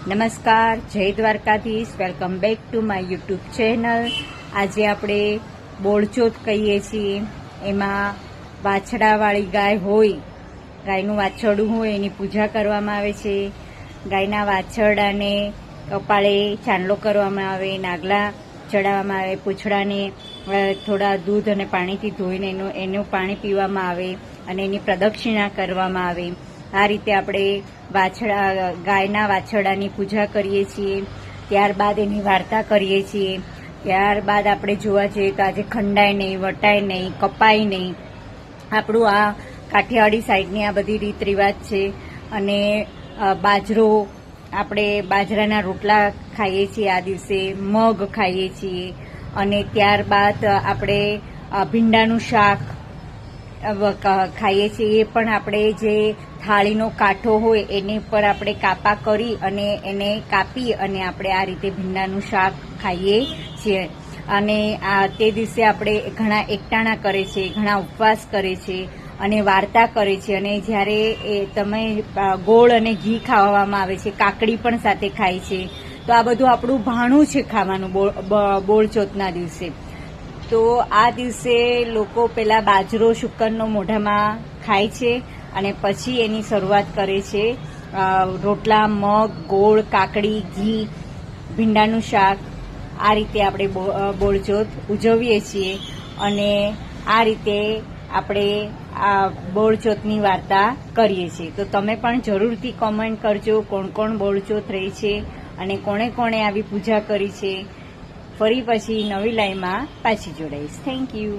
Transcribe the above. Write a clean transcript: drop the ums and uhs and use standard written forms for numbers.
નમસ્કાર, જય Dwarkadhish. Welcome back to my YouTube channel. આજે આપણે બોળચોથ કહીએ છીએ. એમાં વાછડાવાળી ગાય હોય, ગાયનું વાછરડું હોય, એની પૂજા કરવામાં આવે છે. ગાયના વાછરડાને કપાળે ચાંદલો કરવામાં આવે, નાગલા ચડાવવામાં આવે, પૂંછડાને થોડા દૂધ અને પાણીથી ધોઈને એનું પાણી પીવામાં આવે અને એની પ્રદક્ષિણા કરવામાં આવે. આ રીતે આપણે ગાયના વાછરડાની પૂજા કરીએ છીએ. ત્યારબાદ એની વાર્તા કરીએ છીએ. ત્યારબાદ આપણે જોવા જઈએ તો આજે ખંડાય નહીં, વટાય નહીં, કપાય નહીં. આપણું આ કાઠિયાવાડી સાઈડની આ બધી રીત રિવાજ છે. અને બાજરો, આપણે બાજરાના રોટલા ખાઈએ છીએ આ દિવસે, મગ ખાઈએ છીએ. અને ત્યારબાદ આપણે ભીંડાનું શાક ખાઈએ છીએ. એ પણ આપણે જે થાળીનો કાંઠો હોય એની પર આપણે કાપા કરી અને એને કાપી અને આપણે આ રીતે ભીંડાનું શાક ખાઈએ છીએ. અને તે દિવસે આપણે ઘણા એકટાણા કરે છે, ઘણા ઉપવાસ કરે છે અને વાર્તા કરે છે. અને જ્યારે તમે ગોળ અને ઘી ખાવામાં આવે છે, કાકડી પણ સાથે ખાય છે. તો આ બધું આપણું ભાણું છે ખાવાનું બોળચોથના દિવસે. તો આ દિવસે લોકો પેલા બાજરો શુક્કરનો મોઢામાં ખાય છે અને પછી એની શરૂઆત કરે છે. રોટલા, મગ, ગોળ, કાકડી, ઘી, ભીંડાનું શાક, આ રીતે આપણે બોળચોથ ઉજવીએ છીએ. અને આ રીતે આપણે આ બોળચોથની વાર્તા કરીએ છીએ. તો તમે પણ જરૂરથી કોમેન્ટ કરજો કોણ કોણ બોળચોથ રહી છે અને કોણે કોણે આવી પૂજા કરી છે. ફરી પછી નવી લાઈવમાં પાછી જોડાઈશ. Thank you.